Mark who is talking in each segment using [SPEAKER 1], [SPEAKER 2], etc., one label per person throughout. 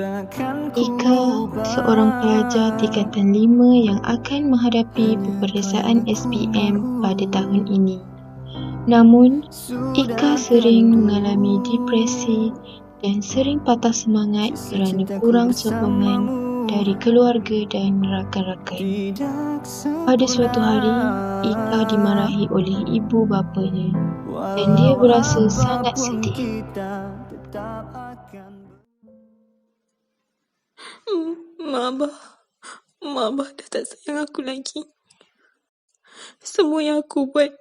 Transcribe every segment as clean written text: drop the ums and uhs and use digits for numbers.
[SPEAKER 1] Ika, seorang pelajar tingkatan 5 yang akan menghadapi peperiksaan SPM pada tahun ini. Namun, Ika sering mengalami depresi dan sering patah semangat kerana kurang sokongan dari keluarga dan rakan-rakan. Pada suatu hari, Ika dimarahi oleh ibu bapanya dan dia berasa sangat sedih.
[SPEAKER 2] Mak Abah dah tak sayang aku lagi. Semua yang aku buat,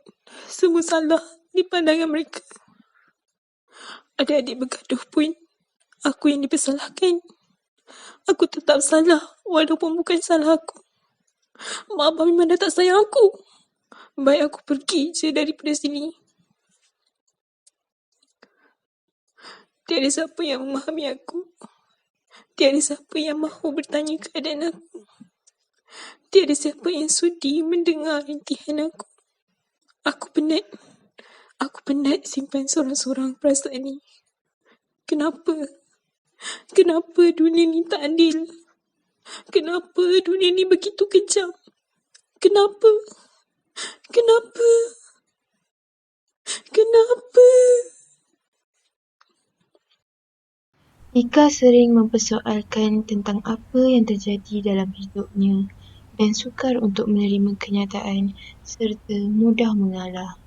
[SPEAKER 2] semua salah di pandangan mereka. Adik-adik bergaduh pun, aku yang dipersalahkan. Aku tetap salah walaupun bukan salah aku. Mak Abah memang dah tak sayang aku. Baik aku pergi je daripada sini. Tiada siapa yang memahami aku. Tiada siapa yang mahu bertanya keadaan aku. Tiada siapa yang sudi mendengar rintihan aku. Aku penat. Aku penat simpan sorang-sorang perasaan ni. Kenapa? Kenapa dunia ni tak adil? Kenapa dunia ni begitu kejam? Kenapa? Kenapa? Kenapa?
[SPEAKER 1] Ika sering mempersoalkan tentang apa yang terjadi dalam hidupnya dan sukar untuk menerima kenyataan serta mudah mengalah.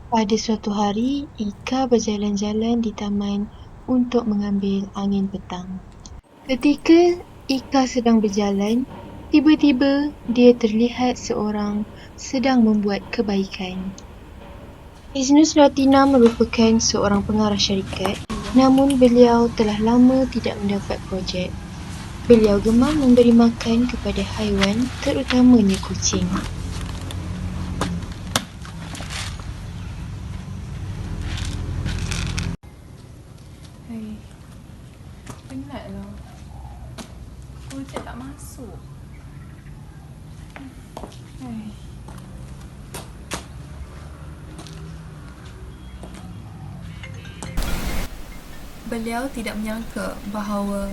[SPEAKER 1] Pada suatu hari, Ika berjalan-jalan di taman untuk mengambil angin petang. Ketika Ika sedang berjalan, tiba-tiba dia terlihat seorang sedang membuat kebaikan. Iznus Ratina merupakan seorang pengarah syarikat, namun beliau telah lama tidak mendapat projek. Beliau gemar memberi makan kepada haiwan, terutamanya kucing.
[SPEAKER 3] Hei, penatlah. Projek tak masuk. Hei. Beliau tidak menyangka bahawa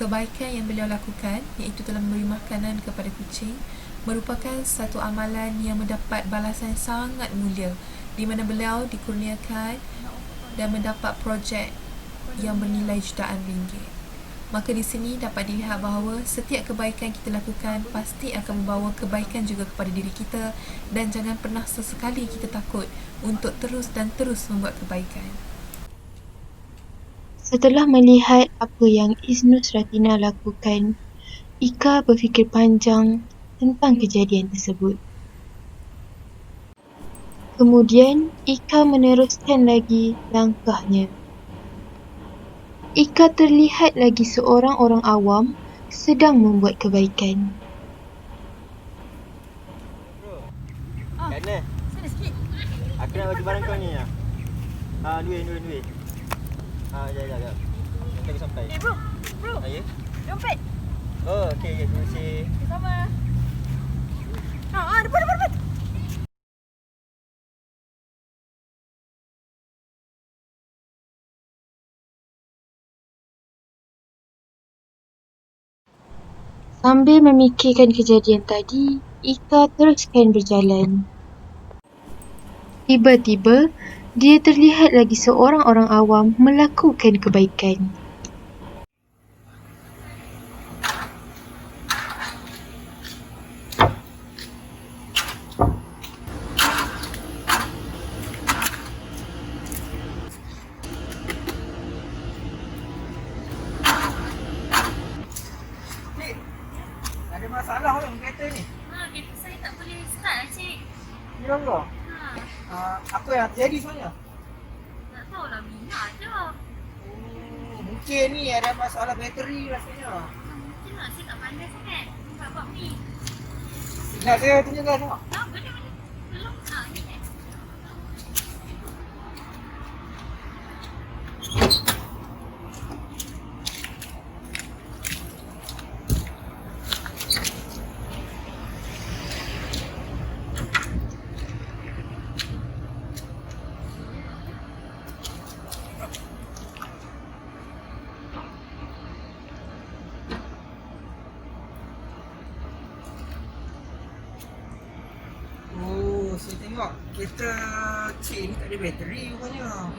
[SPEAKER 3] kebaikan yang beliau lakukan, iaitu telah memberi makanan kepada kucing, merupakan satu amalan yang mendapat balasan sangat mulia, di mana beliau dikurniakan dan mendapat projek yang bernilai jutaan ringgit. Maka di sini dapat dilihat bahawa setiap kebaikan kita lakukan pasti akan membawa kebaikan juga kepada diri kita, dan jangan pernah sesekali kita takut untuk terus dan terus membuat kebaikan.
[SPEAKER 1] Setelah melihat apa yang Iznus Ratina lakukan, Ika berfikir panjang tentang kejadian tersebut. Kemudian, Ika meneruskan lagi langkahnya. Ika terlihat lagi seorang orang awam sedang membuat kebaikan.
[SPEAKER 4] Kat mana?
[SPEAKER 3] Sana sikit.
[SPEAKER 4] Aku nak bagi barang kau ni lah. Duit. Sekejap. Nanti aku sampai.
[SPEAKER 3] Bro.
[SPEAKER 4] Ya?
[SPEAKER 3] Dompet.
[SPEAKER 4] Oh, okey. Terima kasih.
[SPEAKER 3] Sama. Depan.
[SPEAKER 1] Sambil memikirkan kejadian tadi, Ika teruskan berjalan. Tiba-tiba, dia terlihat lagi seorang orang awam melakukan kebaikan.
[SPEAKER 4] Ada masalah orang kereta ni.
[SPEAKER 5] Kereta saya tak boleh start lah cik.
[SPEAKER 4] Ni bangga. Apa yang terjadi sebenarnya?
[SPEAKER 5] Tak tahulah minyak je.
[SPEAKER 4] Mungkin ni ada masalah bateri rasanya.
[SPEAKER 5] Mungkin lah saya tak pandai sangat buat ni.
[SPEAKER 4] Nak saya tunjukkan tengok.
[SPEAKER 5] Boleh. Belum ni
[SPEAKER 6] tengok kereta cik ni tak ada bateri rupanya.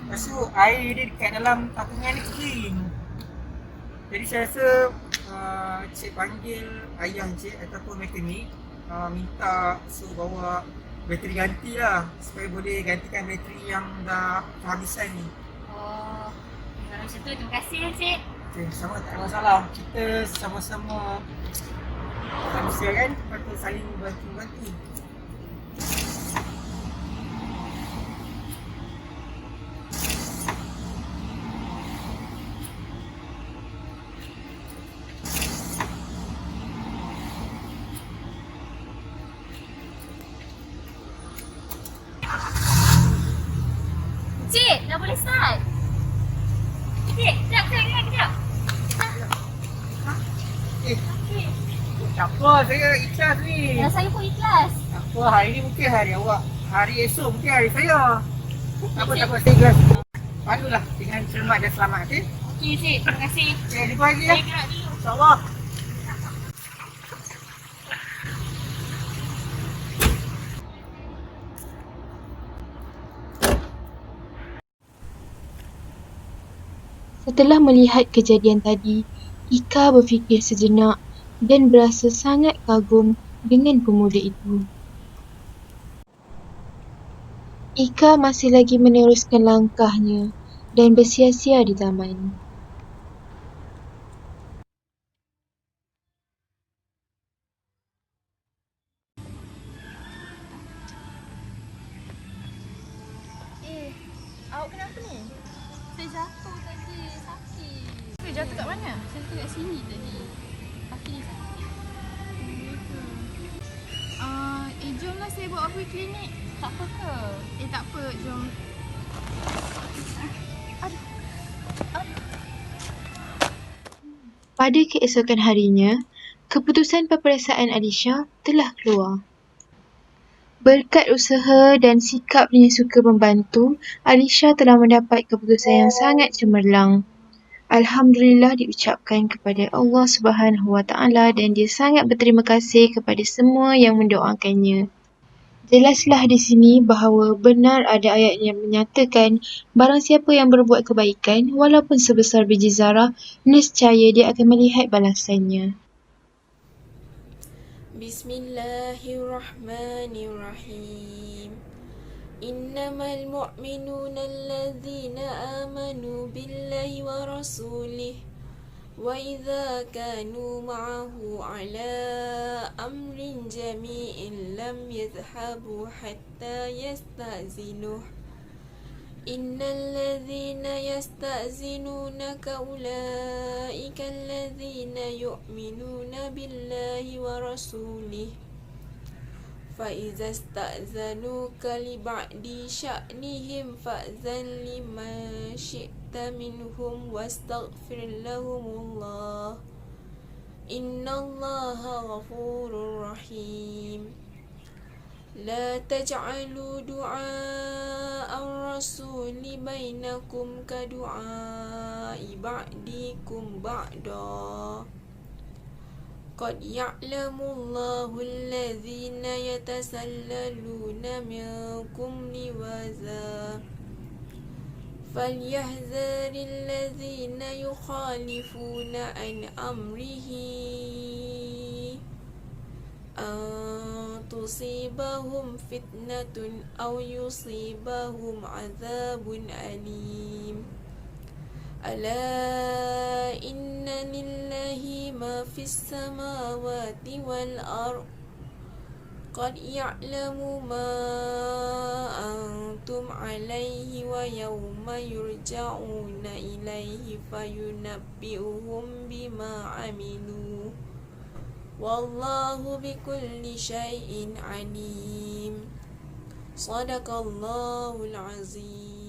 [SPEAKER 6] Lepas tu air dia dekat dalam tapungan ni kering. Jadi saya rasa cik panggil ayah cik ataupun mekanik, minta suruh bawa bateri ganti lah, supaya boleh gantikan bateri yang dah kehabisan ni.
[SPEAKER 5] Oh, kalau macam tu terima kasih ya cik.
[SPEAKER 6] Okay, sama, tak ada masalah. Kita sama-sama manusia kan, patut saling bantu-bantu.
[SPEAKER 5] Cik, dah boleh start. Cik, kejap.
[SPEAKER 6] Eh, tak apa, saya ikhlas ni.
[SPEAKER 5] Ya, saya pun ikhlas.
[SPEAKER 6] Tak apa, hari ni mungkin hari awak. Hari esok mungkin hari saya. Tak apa, saya ikhlas. Padulah dengan selamat dan selamat, okey?
[SPEAKER 5] Okey cik, terima kasih.
[SPEAKER 6] Okay, jumpa lagi ya.
[SPEAKER 5] Saya gerak dulu.
[SPEAKER 6] InsyaAllah.
[SPEAKER 1] Setelah melihat kejadian tadi, Ika berfikir sejenak dan berasa sangat kagum dengan pemuda itu. Ika masih lagi meneruskan langkahnya dan bersia-sia di taman.
[SPEAKER 7] Awak kenapa ni? Saya jatuh tadi, sakit. Saya jatuh kat mana? Saya jatuh kat sini tadi. Kaki ni sakit. Jomlah saya bawa pergi klinik. Tak apa ke? Tak apa, jom.
[SPEAKER 1] Pada keesokan harinya, keputusan peperiksaan Alisha telah keluar. Berkat usaha dan sikapnya suka membantu, Alisha telah mendapat keputusan yang sangat cemerlang. Alhamdulillah diucapkan kepada Allah Subhanahu Wa Taala dan dia sangat berterima kasih kepada semua yang mendoakannya. Jelaslah di sini bahawa benar ada ayat yang menyatakan barang siapa yang berbuat kebaikan walaupun sebesar biji zarah, nescaya dia akan melihat balasannya.
[SPEAKER 2] Bismillahirrahmanirrahim. Innamal mu'minuna alladhina amanu billahi wa rasulih wa idza kanu ma'ahu ala amrin jami'in lam yadhhabu hatta yasta'zinuh. Innal ladhina yasta'zinunaka ulaika alladhina yu'minuna billahi wa rasulih. فَإِذَا اسْتَأْذَنُوكَ لِبَعْضِ شَأْنِهِمْ فَأْذَنْ لِمَنْ شِئْتَ مِنْهُمْ وَاسْتَغْفِرْ لَهُمُ اللَّهَ إِنَّ اللَّهَ غَفُورٌ رَحِيمٌ لَا تَجْعَلُوا دُعَاءَ الرَّسُولِ بَيْنَكُمْ كَدُعَاءِ بَعْضِكُمْ بَعْضًا قد يعلم الله الذين يتسللون منكم لواذا فليحذر الذين يخالفون عن أمره أن تصيبهم فتنة أو يصيبهم عذاب أليم ألا إن لله ما في السماوات والأرض قد يعلم ما أنتم عليه ويوم يرجعون إليه فينبئهم بما عملوا والله بكل شيء عليم صدق الله العظيم.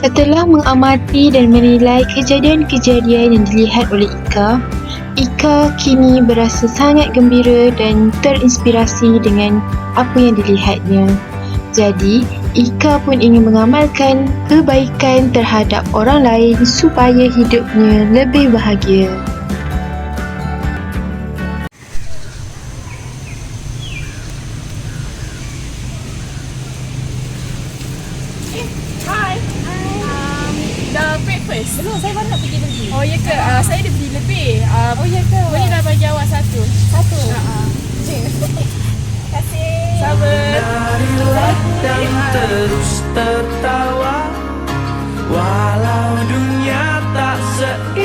[SPEAKER 1] Setelah mengamati dan menilai kejadian-kejadian yang dilihat oleh Ika kini berasa sangat gembira dan terinspirasi dengan apa yang dilihatnya. Jadi, Ika pun ingin mengamalkan kebaikan terhadap orang lain supaya hidupnya lebih bahagia.
[SPEAKER 7] nak pergi.
[SPEAKER 2] Oh ya ke? Saya dah beli lebih.
[SPEAKER 7] Oh ya ke?
[SPEAKER 2] Boleh dah bagi awak satu.
[SPEAKER 7] Satu.
[SPEAKER 2] Terima kasih. Sabar.
[SPEAKER 8] Marilah dan terus tertawa, walau dunia tak seindah